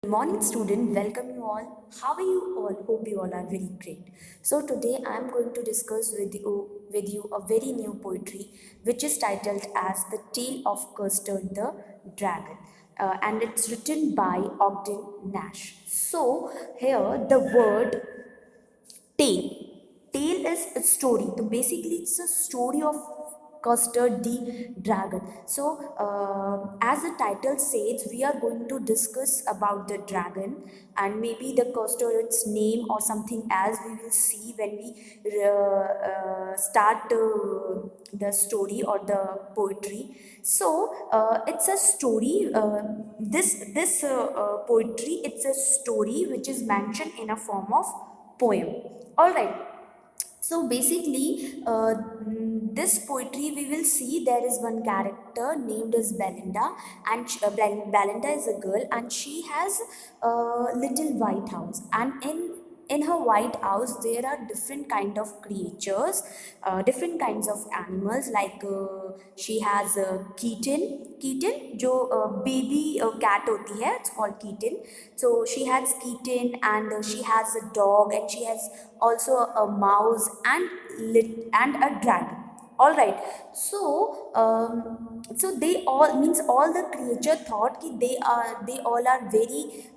Good morning, student. Welcome you all. How are you all? Hope you all are very great. So today I am going to discuss with you a very new poetry, which is titled as "The Tale of Custard the Dragon," and it's written by Ogden Nash. So here the word tale. Tale is a story. So basically, it's a story of Custard the Dragon. So, as the title says, we are going to discuss about the dragon and maybe the Custard, its name or something else. We will see when we start the story or the poetry. So, it's a story. This poetry, it's a story which is mentioned in a form of poem. All right. So basically, this poetry we will see there is one character named as Belinda, and Belinda is a girl, and she has a little white house, and in her white house there are different kind of creatures, different kinds of animals, like she has a kitten जो baby cat होती है, it's called kitten. So she has kitten, and she has a dog, and she has also a mouse and a dragon. All right. So they all means all the creature thought कि they all are very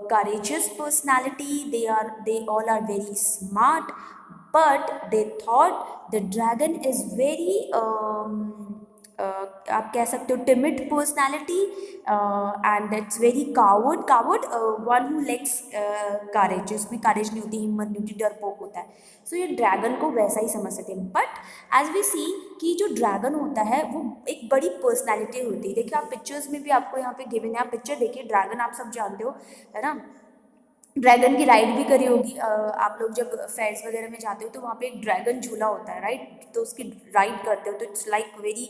courageous personality. They all are very smart, but they thought the dragon is very आप कह सकते हो timid personality and it's very coward one who lacks courage, जिसमें courage नहीं होती, हिम्मत नहीं होती, डरपोक होता है. सो ये ड्रैगन को वैसा ही समझ सकते हैं. बट एज वी सी कि जो ड्रैगन होता है वो एक बड़ी पर्सनैलिटी होती है. देखिए आप पिक्चर्स में भी आपको यहाँ पे गिवन है, आप पिक्चर देखिए, ड्रैगन आप सब जानते हो, है ना. ड्रैगन की राइड भी करी होगी. आप लोग जब फेयर्स वगैरह में जाते हो तो वहाँ पे एक ड्रैगन झूला होता है, राइट. तो उसकी राइड करते हो तो इट्स लाइक वेरी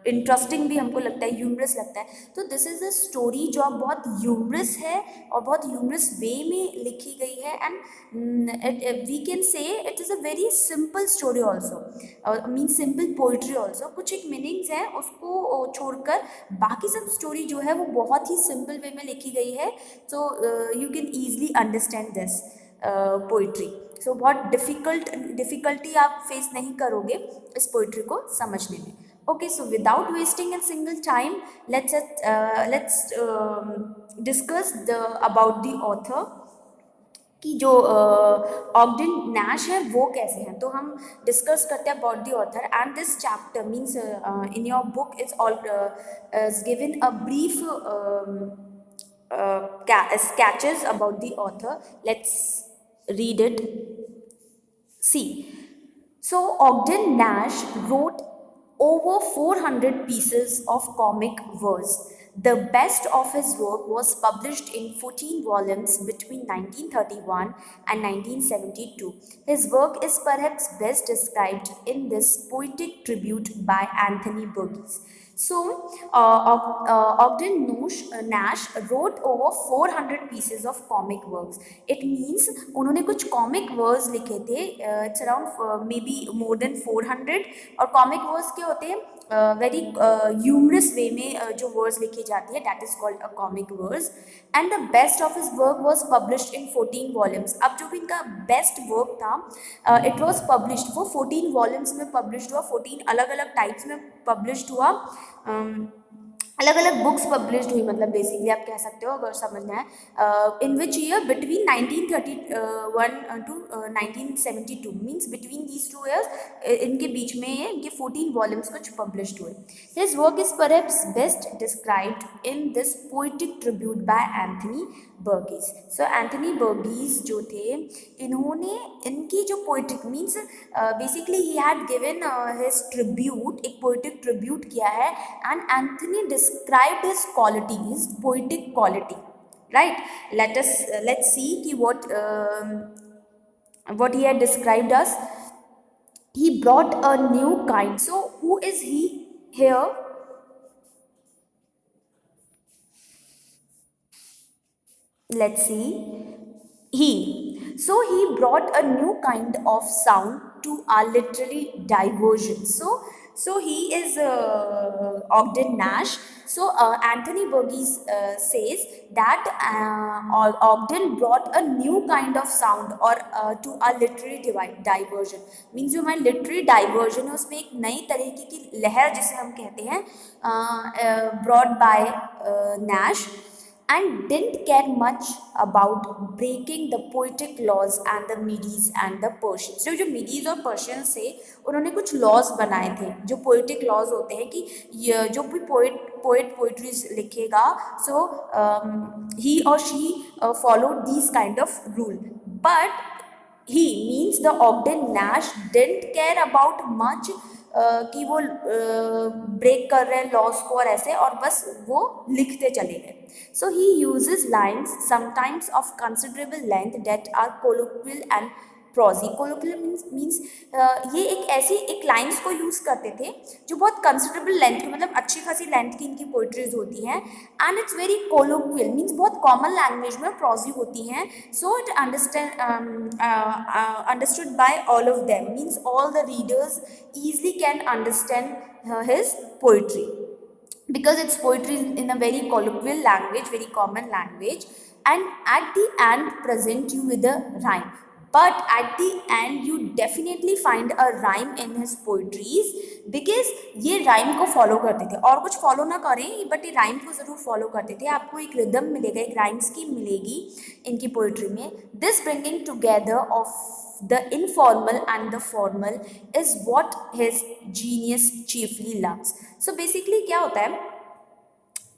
इंटरेस्टिंग भी हमको लगता है, ह्यूमरस लगता है. तो दिस इज़ अ स्टोरी जो अब बहुत ह्यूमरस है और बहुत ह्यूमरस वे में लिखी गई है. And we can say it is a very simple story also, mean simple poetry also. कुछ एक मीनिंग्स हैं उसको छोड़कर बाकी सब स्टोरी जो है वो बहुत ही सिंपल वे में लिखी गई है. So you can easily understand this poetry. So बहुत डिफ़िकल्टी आप फेस नहीं करोगे इस पोइट्री को समझने में. Okay, so without wasting a single time, let's discuss the about the author, कि जो ऑगडन नैश है वो कैसे हैं. तो हम डिस्कस करते हैं about the author. And this chapter means in your book is all is given a brief sketches about the author. Let's read it. See, so Ogden Nash wrote over 400 pieces of comic verse. The best of his work was published in 14 volumes between 1931 and 1972. His work is perhaps best described in this poetic tribute by Anthony Burgess. So, Ogden Nash wrote over 400 pieces of comic works. It means उन्होंने कुछ comic verse लिखे थे. It's around maybe more than 400. और comic verse क्या होते हैं? Very humorous way में जो वर्ड्स लिखी जाती है, that is called a comic verse. And the best of his work was published in 14 volumes. अब जो भी इनका बेस्ट वर्क था, it was published, वो 14 volumes में published हुआ, 14 अलग अलग टाइप्स में published हुआ. अलग अलग बुक्स पब्लिश्ड हुई, मतलब बेसिकली आप कह सकते हो अगर समझना है. In which year between 1931 to 1972, means between these 2 years इनके बीच में इनके 14 वॉल्यूम्स कुछ पब्लिश्ड हुए. His work is perhaps best described in this poetic tribute by Anthony Burgess. So Anthony Burgess जो थे, इन्होंने इनकी जो poetic means basically he had given his tribute, एक पोइटिक ट्रिब्यूट किया है. And Anthony described his quality, his poetic quality, right. Let's see ki what he had described us. He brought a new kind. So who is he here? Let's see. So he brought a new kind of sound to our literary diversion. So So he is Ogden Nash. So Anthony Burgess says that Ogden brought a new kind of sound or to a literary diversion. Means जो हमारी literary diversion है उसमें एक नई तरीके की लहर जिसे हम कहते हैं brought by Nash, and didn't care much about breaking the poetic laws and the Medes and the Persians. So जो Medes और Persians थे उन्होंने कुछ laws बनाए थे जो poetic laws होते हैं कि जो भी poet poetries लिखेगा, so he or she followed these kind of rule. But he means the Ogden Nash didn't care about much कि वो ब्रेक कर रहे हैं लॉस को और ऐसे, और बस वो लिखते चले गए. So he uses lines sometimes of considerable length that are colloquial and prosy. Colloquial means ये एक लाइन्स को यूज़ करते थे जो बहुत कंसिडरेबल लेंथ की, मतलब अच्छी खासी लेंथ की इनकी पोइट्रीज होती हैं. एंड इट्स वेरी कोलोक्वियल मीन्स बहुत कॉमन लैंग्वेज में प्रोजी होती हैं. So it understood by all of them, means all the readers easily can understand his poetry because it's poetry in a very colloquial language, very common language, and at the end present you with a rhyme. But at the end you definitely find a rhyme in his poetries because ये rhyme को follow करते थे, और कुछ follow ना करें but ये rhyme को ज़रूर follow करते थे. आपको एक rhythm मिलेगा, एक rhyme scheme मिलेगी इनकी poetry में. This bringing together of the informal and the formal is what his genius chiefly loves. So basically क्या होता है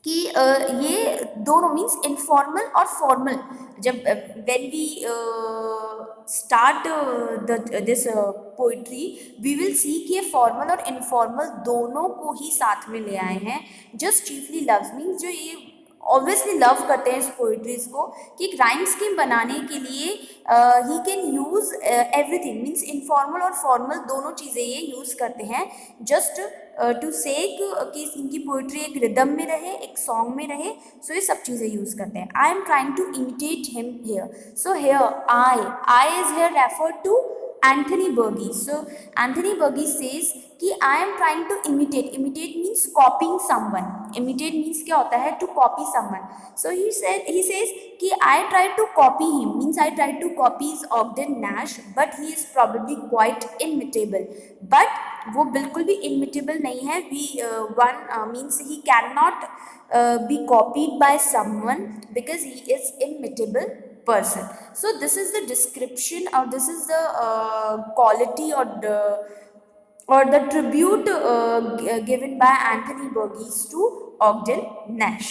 कि ये दोनों मीन्स इनफॉर्मल और फॉर्मल, जब when we start this poetry we will see कि ये फॉर्मल और इनफॉर्मल दोनों को ही साथ में ले आए हैं. जस्ट चीफली लव्स मीन्स जो ये ऑब्वियसली लव करते हैं इस पोइट्रीज को कि एक राइम स्कीम बनाने के लिए he can use everything, means informal और फॉर्मल दोनों चीज़ें ये यूज़ करते हैं जस्ट टू से कि इनकी पोइट्री एक रिदम में रहे, एक सॉन्ग में रहे. सो ये सब चीज़ें यूज़ करते हैं. I am trying to imitate him here. So here I is here refer to Anthony Burgess. So Anthony Burgess says कि I am trying to imitate. Imitate means copying someone. Imitate means क्या होता है? To copy someone. So he says कि I tried to copy him. Means I tried to copy Ogden Nash, but he is probably quite imitable. But वो बिल्कुल भी imitable नहीं है. Means he cannot be copied by someone because he is imitable person. So this is the description, or this is the quality or the tribute given by Anthony Burgess to Ogden Nash.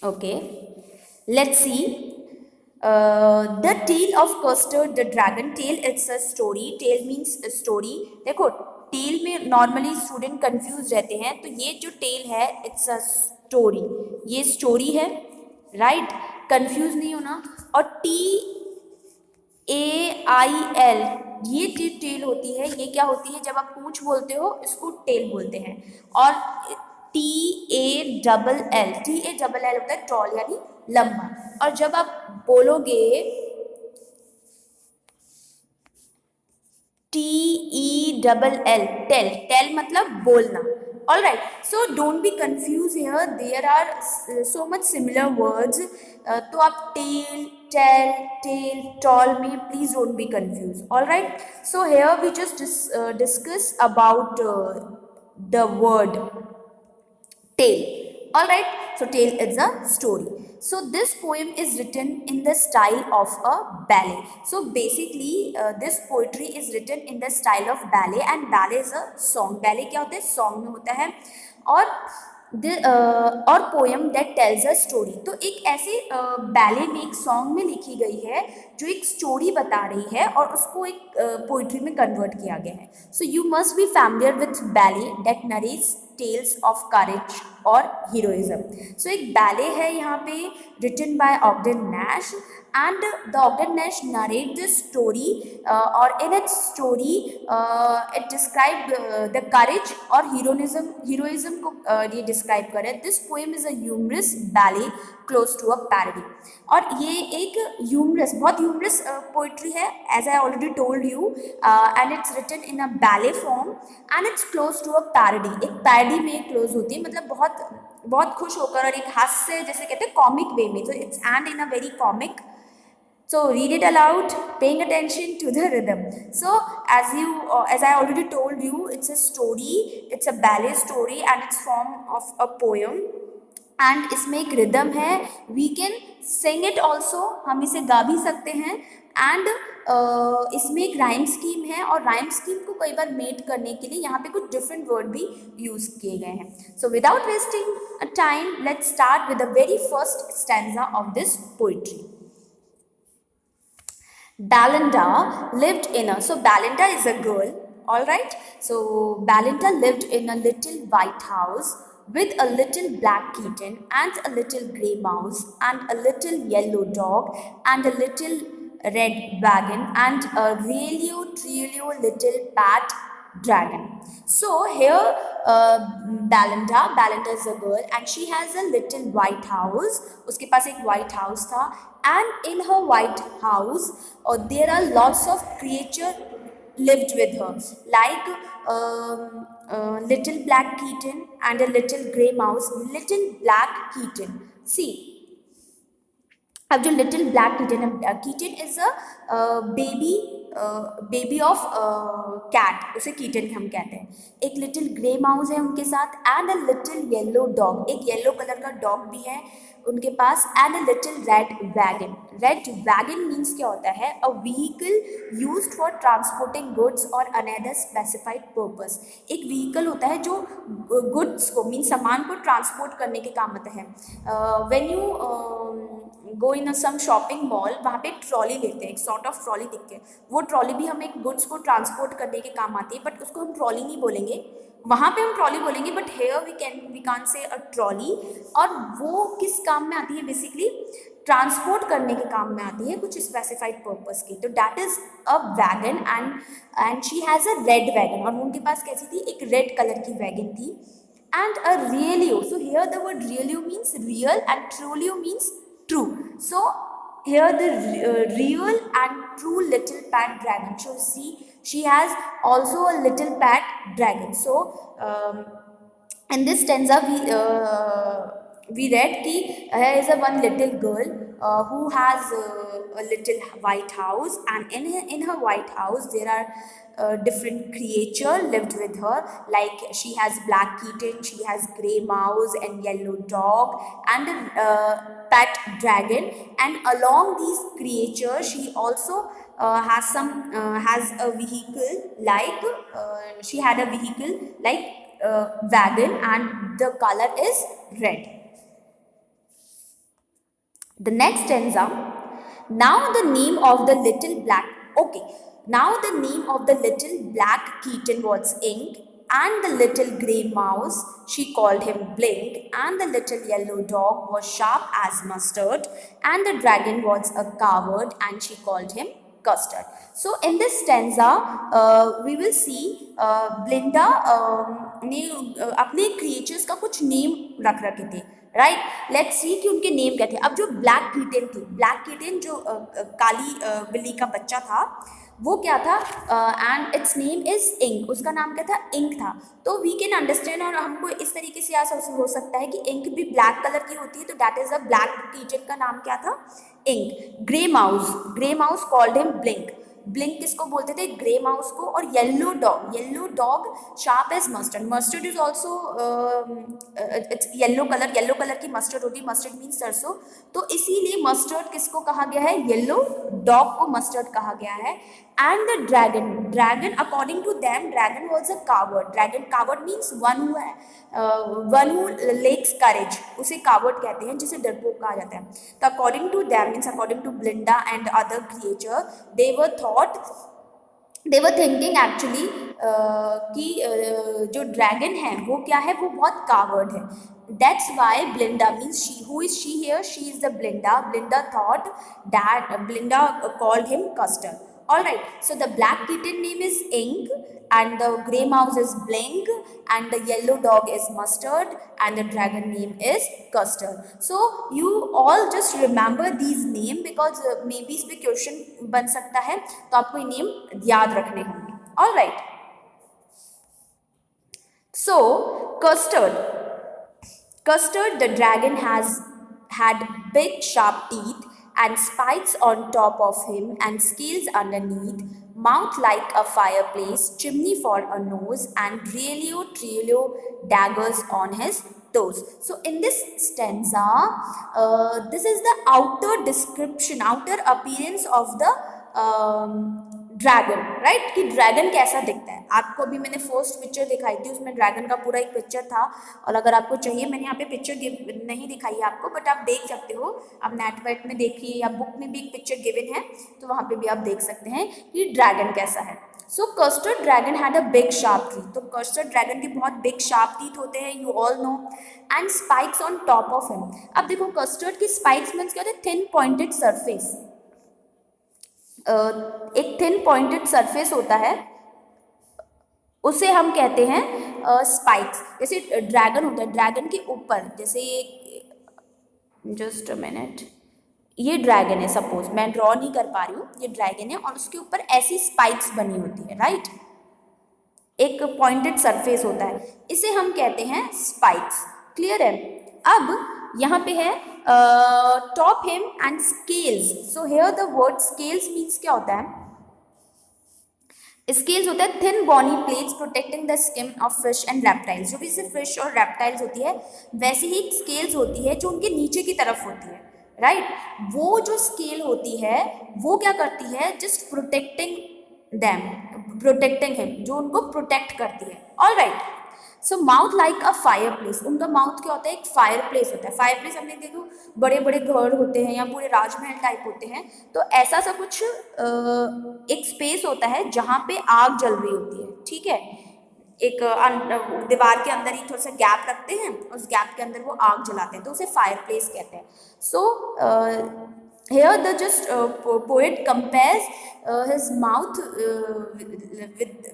Okay, let's see. The Tale of Custard the Dragon. Tale, it's a story. Tale means a story. देखो tell में normally student confuse रहते हैं, तो ये जो tell है it's a story. ये story है, राइट? कंफ्यूज नहीं होना. और TAIL ये जो टेल होती है ये क्या होती है? जब आप पूंछ बोलते हो इसको टेल बोलते हैं. और TALL होता है टॉल यानी लंबा. और जब आप बोलोगे TELL टेल मतलब बोलना. All right, so don't be confused here. There are so much similar words. तो आप tail, tell, tail, tall में please don't be confused. All right. So here we just discuss about the word tale. All right. So tale is a story. So this poem is written in the style of a ballet. So basically this poetry is written in the style of ballet, and ballet is a song. Ballet क्या होता है? Song में होता है. और poem that tells a story. तो एक ऐसे बैले में एक सॉन्ग में लिखी गई है जो एक स्टोरी बता रही है और उसको एक पोइट्री में कन्वर्ट किया गया है. So you must be familiar with ballad that narrates tales of courage और हीरोइज्म. सो एक बैले है यहाँ पे written by Ogden Nash, and the Ogden Nash narrate this story, or in its story it described the courage और heroism को ये describe करे. This poem is a humorous ballet close to a parody. और ये एक humorous, बहुत humorous poetry है, as I already told you, and it's written in a ballet form and it's close to a parody. एक parody में close होती है, मतलब बहुत खुश होकर और एक हास्य जैसे कहते हैं कॉमिक वे में. So it's and in a very comic. So read it aloud, paying attention to the rhythm. So as I already told you, it's a story, it's a ballet story and it's form of a poem. And इसमें एक rhythm है, we can sing it also, हम इसे गा भी सकते हैं. And इसमें एक राइम स्कीम है और राइम स्कीम को कई बार मेट करने के लिए यहाँ पे कुछ डिफरेंट वर्ड भी यूज किए गए हैं. So without wasting time, let's start with the very first stanza of this poetry. Balinda lived in a, so Balinda is a girl, all right. So Balinda lived in a little white house with a little black kitten and a little grey mouse and a little yellow dog and a little red wagon and a really little pet dragon. So here Balinda is a girl and she has a little white house. उसके पास एक white house था, and in her white house there are lots of creature lived with her, like little black kitten and a little grey mouse. Little black kitten, see, अब जो little black kitten है, kitten is a baby of cat, उसे kitten हम कहते हैं. एक little grey mouse है उनके साथ and a little yellow dog, एक येलो कलर का डॉग भी है उनके पास, and a little red wagon. Red wagon means क्या होता है? A vehicle used for transporting goods और अनदर स्पेसिफाइड पर्पस. एक व्हीकल होता है जो गुड्स को मीन सामान को ट्रांसपोर्ट करने के काम आता है. When you go in some shopping mall, वहाँ पे एक ट्रॉली लेते हैं, एक सॉर्ट ऑफ ट्रॉली दिखते हैं. वो ट्रॉली भी हमें गुड्स को ट्रांसपोर्ट करने के काम आती है, बट उसको हम ट्रॉली नहीं बोलेंगे, वहाँ पे हम ट्रॉली बोलेंगे, but here we can't say a trolley. और वो किस काम में आती है? बेसिकली ट्रांसपोर्ट करने के काम में आती है, कुछ स्पेसिफाइड पर्पस की. तो that is a wagon and she has a red wagon, और उनके पास कैसी थी? एक रेड कलर की वैगन थी. And a रियलियो, so here the word रियलियो means real and ट्रूलियो means true. So here the real and true little pet dragon. So see, she has also a little pet dragon. So in this stanza we read ki here is a one little girl who has a little white house, and in her white house there are different creature lived with her, like she has black kitten, she has grey mouse and yellow dog and a pet dragon. And along these creatures she also has a vehicle, like she had a vehicle like wagon, and the color is red. The next stanza. Now the name of the little black, okay, now the name of the little black kitten was Ink, and the little grey mouse she called him Blink, and the little yellow dog was sharp as mustard, and the dragon was a coward and she called him Custard. So in this stanza we will see Blinda ने अपने creatures का कुछ name रख रखे थे, right. Let's see कि उनके name क्या थे. अब जो ब्लैक कीटन थी, ब्लैक कीटन जो काली बिल्ली का बच्चा था, वो क्या था? And its name is ink, उसका नाम क्या था? इंक था. तो वी कैन अंडरस्टैंड, और हमको इस तरीके से याद हो सकता है कि इंक भी ब्लैक कलर की होती है, तो that is a black kitten का नाम क्या था? Ink. Grey mouse called him blink. Blink किसको बोलते थे? ग्रे माउस को. और yellow dog sharp as mustard. Mustard is also its yellow colour की मस्टर्ड होती है. मस्टर्ड मीन्स सरसों. तो इसीलिए मस्टर्ड किसको कहा गया है? येलो डॉग को मस्टर्ड कहा गया है. And the dragon according to them, dragon was a coward. Coward means one who lacks courage, उसे कावर्ड कहते हैं, जिसे डरपोक कहा जाता है. तो according to them means according to Belinda and other creature, they were thinking actually कि जो ड्रैगन है वो क्या है? वो बहुत कावर्ड है. That's why Blinda means she. Who is she here? She is the Blinda. Blinda thought that Blinda called him Custard. All right. So the black kitten name is Ink, and the grey mouse is Blink, and the yellow dog is Mustard, and the dragon name is Custard. So you all just remember these name because maybe इस पे question बन सकता है, तो आपको ये name याद रखने होंगे. All right. So Custard the dragon had big sharp teeth and spikes on top of him and scales underneath, mouth like a fireplace, chimney for a nose, and trilio daggers on his toes. So in this stanza, this is the outer description, outer appearance of the dragon, right, कि dragon कैसा दिखता है. आपको अभी मैंने first picture दिखाई थी, उसमें ड्रैगन का पूरा एक पिक्चर था, और अगर आपको चाहिए, मैंने यहाँ पे पिक्चर नहीं दिखाई है आपको, बट आप देख सकते हो, आप नेटवेट में देखिए या बुक में भी एक पिक्चर गिवन है, तो वहाँ पे भी आप देख सकते हैं कि ड्रैगन कैसा है. So custard dragon had a big sharp teeth. तो कस्टर्ड ड्रैगन के बहुत बिग शार्प टीथ होते हैं, you all know, and spikes on top of him. अब देखो कस्टर्ड की स्पाइक्स मीन्स क्या होता है, थिन पॉइंटेड सरफेस. एक थिन पॉइंटेड सरफेस होता है, उसे हम कहते हैं स्पाइक्स. जैसे ड्रैगन होता है, ड्रैगन के ऊपर, जैसे ये, जस्ट अ मिनट, ये ड्रैगन है, सपोज मैं ड्रॉ नहीं कर पा रही हूँ, ये ड्रैगन है और उसके ऊपर ऐसी स्पाइक्स बनी होती है, राइट, एक पॉइंटेड सरफेस होता है, इसे हम कहते हैं स्पाइक्स. क्लियर है. अब यहाँ पे है top him and scales. So here the word scales means क्या होता है, स्केल्स होता है thin bony plates protecting the skin of fish and reptiles. जो भी जैसे फिश और रेप्टाइल्स होती है, वैसे ही स्केल्स होती है जो उनके नीचे की तरफ होती है, राइट. वो जो स्केल होती है वो क्या करती है, जस्ट प्रोटेक्टिंग हिम, जो उनको प्रोटेक्ट करती है. All right. So mouth like a fire place. उनका माउथ क्या होता है, एक फायर प्लेस होता है. फायर प्लेस हमने देखो बड़े बड़े घर होते हैं या पूरे राजमहल टाइप होते हैं, तो ऐसा सा कुछ एक स्पेस होता है जहाँ पे आग जल रही होती है, ठीक है. एक दीवार के अंदर ही थोड़ा सा गैप रखते हैं, उस गैप के अंदर वो आग जलाते हैं, तो उसे फायर प्लेस कहते हैं. सो here the just poet compares his mouth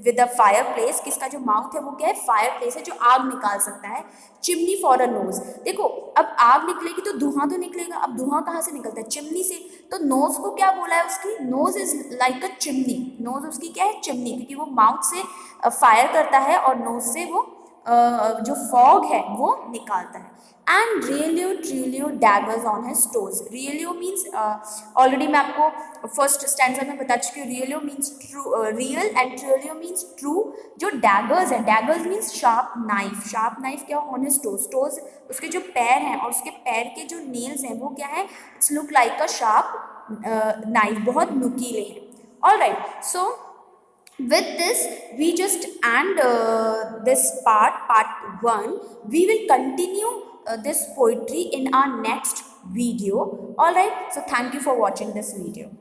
with a fireplace. किसका जो माउथ है वो क्या है, फायर प्लेस है, जो आग निकाल सकता है. Chimney for a knows. देखो अब आग निकलेगी तो धुआं तो निकलेगा. अब धुआं कहाँ से निकलता है, चिमनी से. तो नोज को क्या बोला है, उसकी nose is like a chimney. Nose उसकी क्या है, चिमनी, क्योंकि वो माउथ से फायर करता है और नोज से वो जो फॉग है वो निकालता है. And realio daggers on his toes. Realio means, already मैं आपको फर्स्ट स्टैंडर्ड में बता चुकी हूँ, realio means true, real, and trulio means true. जो डैगर्स है, daggers means sharp knife. Sharp knife क्या, ऑन हिज टोज. टोज उसके जो पैर हैं और उसके पैर के जो नेल्स हैं वो क्या है, it's look like a sharp knife, बहुत नुकीले हैं. All right. So with this we just end this part 1. We will continue this poetry in our next video. All right, so thank you for watching this video.